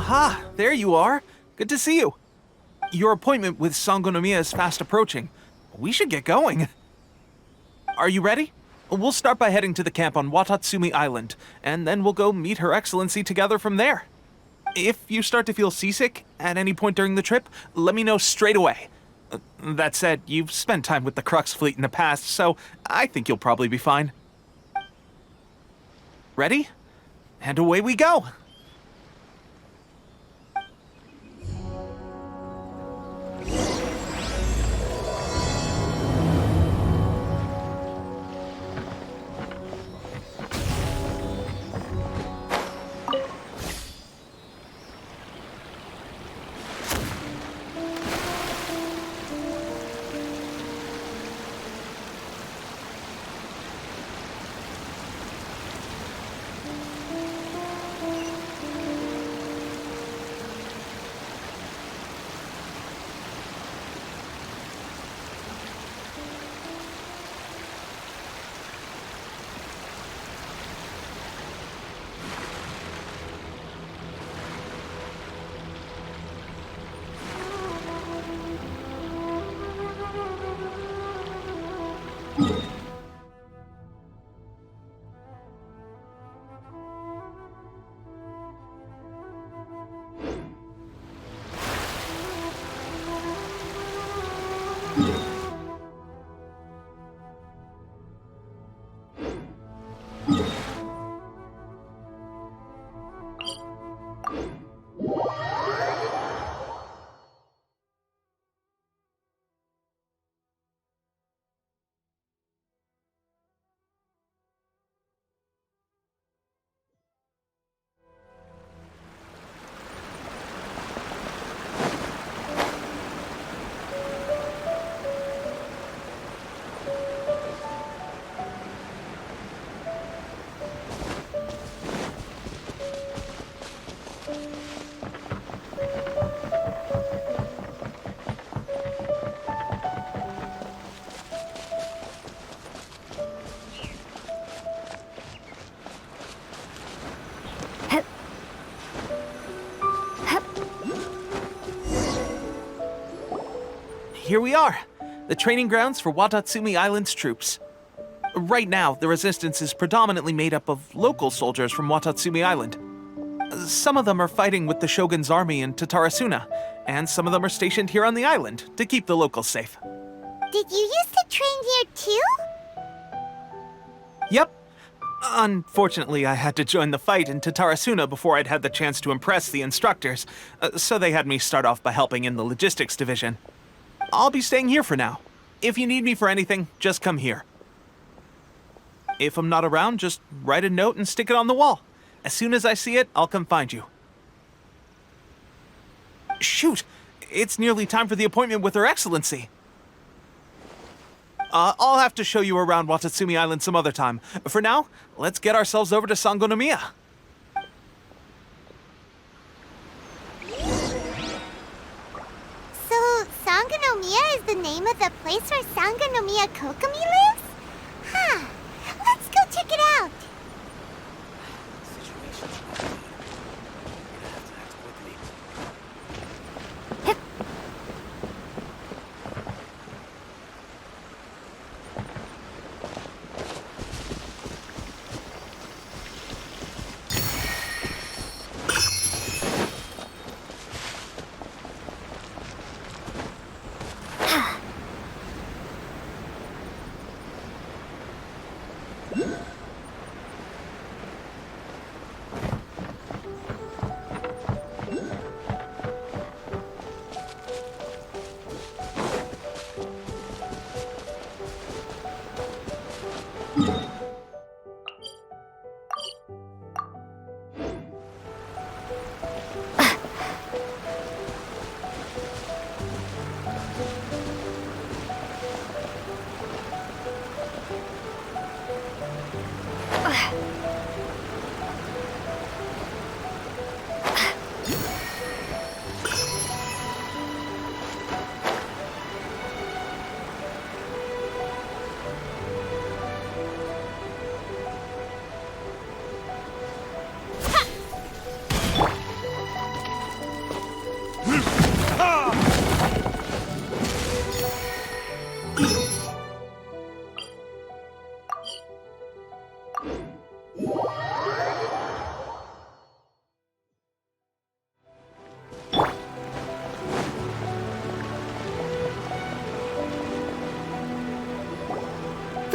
Aha, there you are. Good to see you. Your appointment with Sangonomiya is fast approaching. We should get going. Are you ready? We'll start by heading to the camp on Watatsumi Island, and then we'll go meet Her Excellency together from there. If you start to feel seasick at any point during the trip, let me know straight away. That said, you've spent time with the Crux fleet in the past, so I think you'll probably be fine. Ready? And away we go! Here we are, the training grounds for Watatsumi Island's troops. Right now, the resistance is predominantly made up of local soldiers from Watatsumi Island. Some of them are fighting with the Shogun's army in Tatarasuna, and some of them are stationed here on the island to keep the locals safe. Did you used to train here too? Yep. Unfortunately, I had to join the fight in Tatarasuna before I'd had the chance to impress the instructors, so they had me start off by helping in the logistics division. I'll be staying here for now. If you need me for anything, just come here. If I'm not around, just write a note and stick it on the wall. As soon as I see it, I'll come find you. Shoot! It's nearly time for the appointment with Her Excellency. I'll have to show you around Watatsumi Island some other time. For now, let's get ourselves over to Sangonomiya. So, Sangonomiya is the name of the place where Sangonomiya Kokomi lives? Huh. Let's go check it out.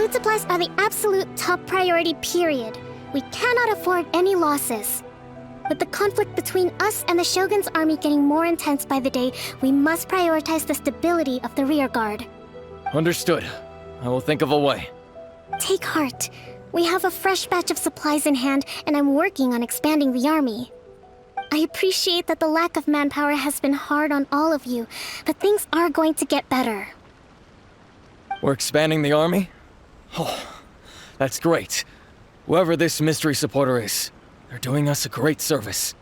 Food supplies are the absolute top priority, period. We cannot afford any losses. With the conflict between us and the Shogun's army getting more intense by the day, we must prioritize the stability of the rear guard. Understood. I will think of a way. Take heart. We have a fresh batch of supplies in hand, and I'm working on expanding the army. I appreciate that the lack of manpower has been hard on all of you, but things are going to get better. We're expanding the army? Oh, that's great. Whoever this mystery supporter is, they're doing us a great service.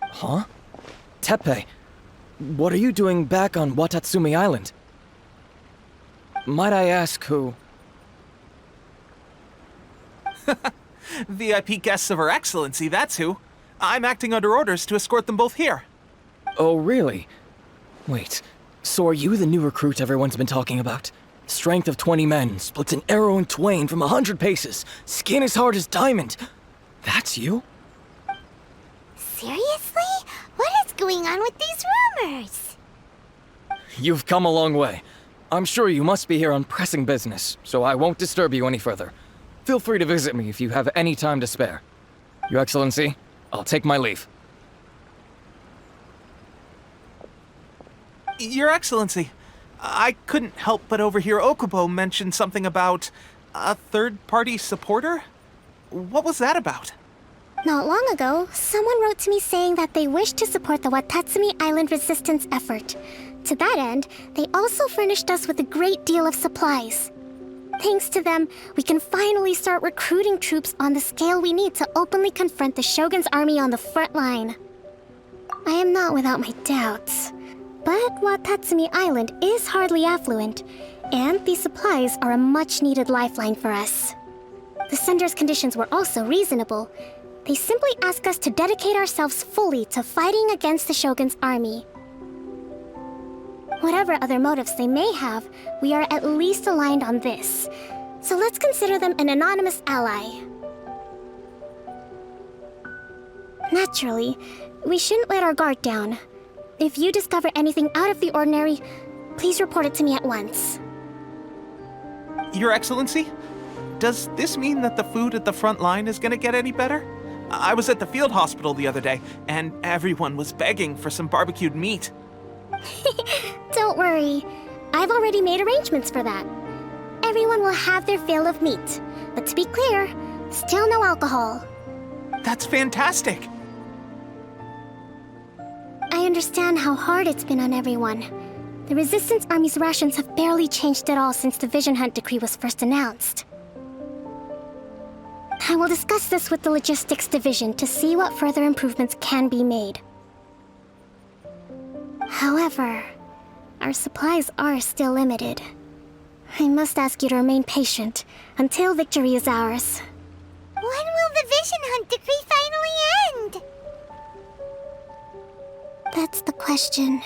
Huh? Teppei, what are you doing back on Watatsumi Island? Might I ask who? VIP guests of Her Excellency, that's who. I'm acting under orders to escort them both here. Oh, really? Wait, so are you the new recruit everyone's been talking about? Strength of 20 men, splits an arrow in twain from 100 paces, skin as hard as diamond. That's you? Seriously? What is going on with these rumors? You've come a long way. I'm sure you must be here on pressing business, so I won't disturb you any further. Feel free to visit me if you have any time to spare. Your Excellency, I'll take my leave. Your Excellency, I couldn't help but overhear Okubo mention something about a third-party supporter? What was that about? Not long ago, someone wrote to me saying that they wish to support the Watatsumi Island resistance effort. To that end, they also furnished us with a great deal of supplies. Thanks to them, we can finally start recruiting troops on the scale we need to openly confront the Shogun's army on the front line. I am not without my doubts, but Watatsumi Island is hardly affluent, and these supplies are a much-needed lifeline for us. The sender's conditions were also reasonable. They simply ask us to dedicate ourselves fully to fighting against the Shogun's army. Whatever other motives they may have, we are at least aligned on this. So let's consider them an anonymous ally. Naturally, we shouldn't let our guard down. If you discover anything out of the ordinary, please report it to me at once. Your Excellency, does this mean that the food at the front line is gonna get any better? I was at the field hospital the other day, and everyone was begging for some barbecued meat. Don't worry. I've already made arrangements for that. Everyone will have their fill of meat. But to be clear, still no alcohol. That's fantastic! I understand how hard it's been on everyone. The Resistance Army's rations have barely changed at all since the Vision Hunt decree was first announced. I will discuss this with the Logistics Division to see what further improvements can be made. However, our supplies are still limited. I must ask you to remain patient until victory is ours. When will the Vision Hunt decree finally end? That's the question,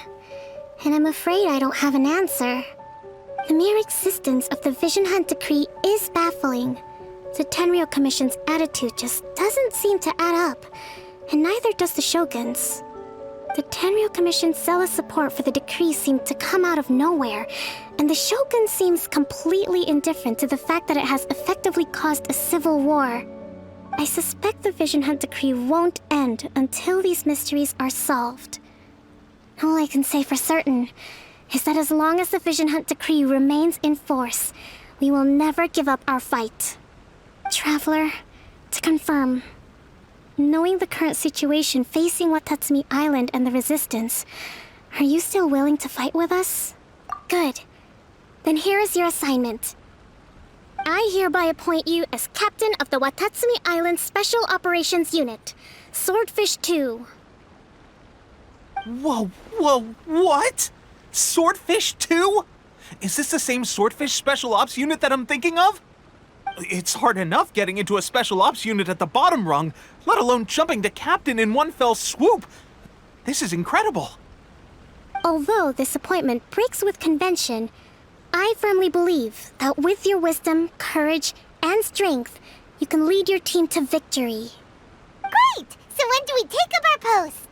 and I'm afraid I don't have an answer. The mere existence of the Vision Hunt decree is baffling. The Tenryou Commission's attitude just doesn't seem to add up, and neither does the Shogun's. The Tenryou Commission's zealous support for the decree seemed to come out of nowhere, and the Shogun seems completely indifferent to the fact that it has effectively caused a civil war. I suspect the Vision Hunt decree won't end until these mysteries are solved. All I can say for certain is that as long as the Vision Hunt decree remains in force, we will never give up our fight. Traveler, to confirm, knowing the current situation facing Watatsumi Island and the Resistance, are you still willing to fight with us? Good. Then here is your assignment. I hereby appoint you as Captain of the Watatsumi Island Special Operations Unit, Swordfish 2. Whoa, what? Swordfish 2? Is this the same Swordfish Special Ops unit that I'm thinking of? It's hard enough getting into a Special Ops unit at the bottom rung, let alone jumping to Captain in one fell swoop. This is incredible. Although this appointment breaks with convention, I firmly believe that with your wisdom, courage, and strength, you can lead your team to victory. Great! So when do we take up our post?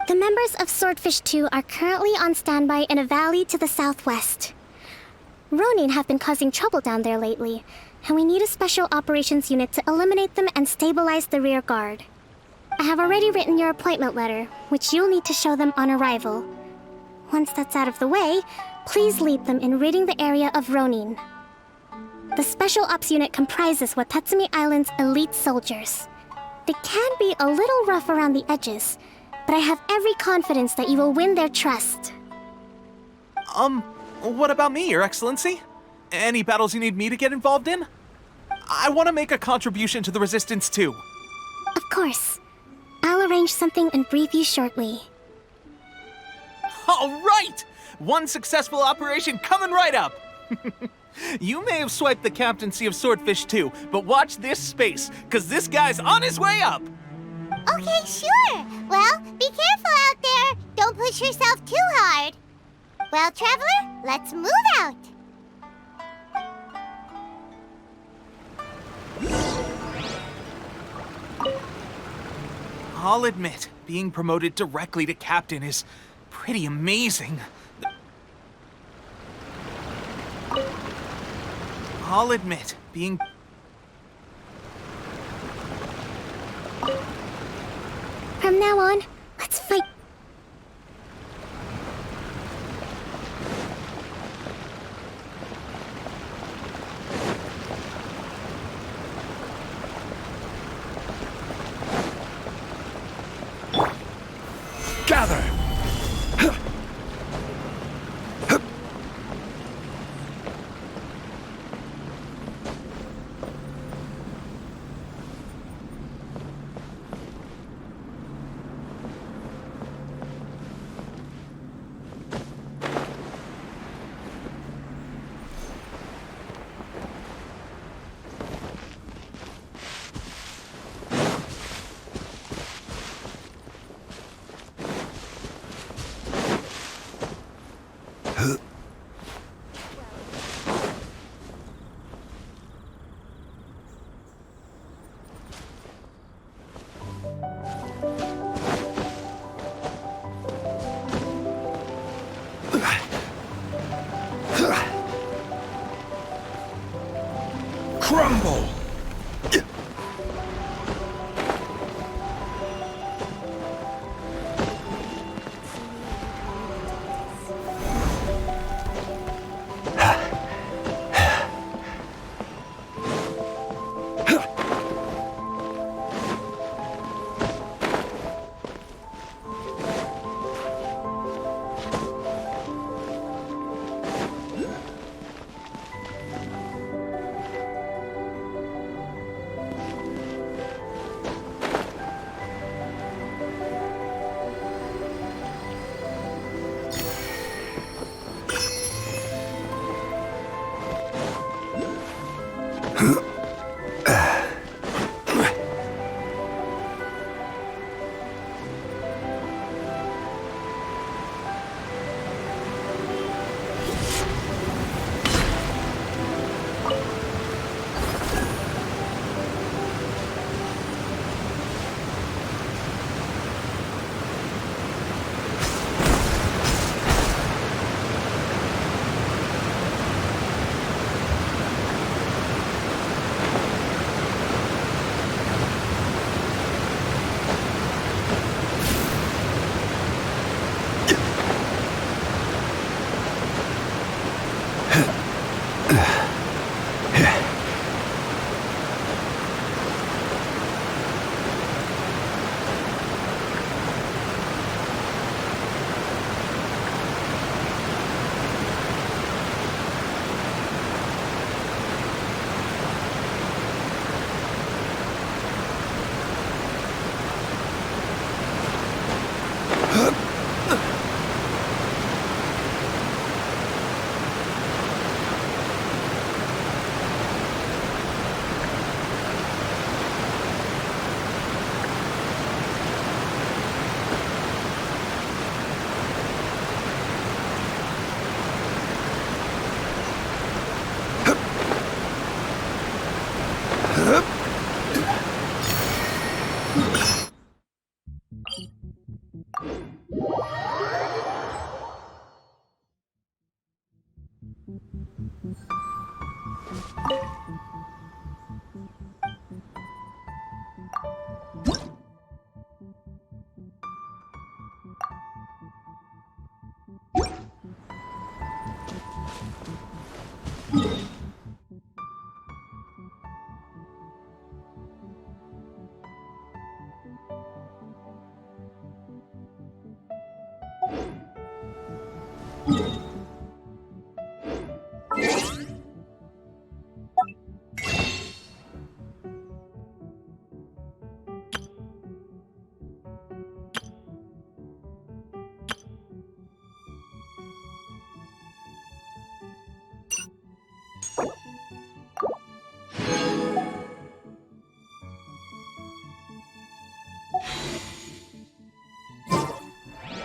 The members of Swordfish 2 are currently on standby in a valley to the southwest. Ronin have been causing trouble down there lately, and we need a special operations unit to eliminate them and stabilize the rear guard. I have already written your appointment letter, which you'll need to show them on arrival. Once that's out of the way, please lead them in ridding the area of Ronin. The Special Ops unit comprises Watatsumi Island's elite soldiers. They can be a little rough around the edges, but I have every confidence that you will win their trust. What about me, Your Excellency? Any battles you need me to get involved in? I want to make a contribution to the Resistance too. Of course. I'll arrange something and brief you shortly. All right! One successful operation coming right up! You may have swiped the captaincy of Swordfish too, but watch this space, cause this guy's on his way up! Okay, sure. Well, be careful out there. Don't push yourself too hard. Well, Traveler, let's move out. I'll admit, being promoted directly to captain is pretty amazing. I'll admit, being... From now on, let's fight. Gather! Crumble!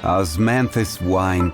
Osmanthus wine.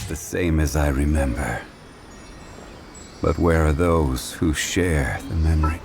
The same as I remember. But where are those who share the memory?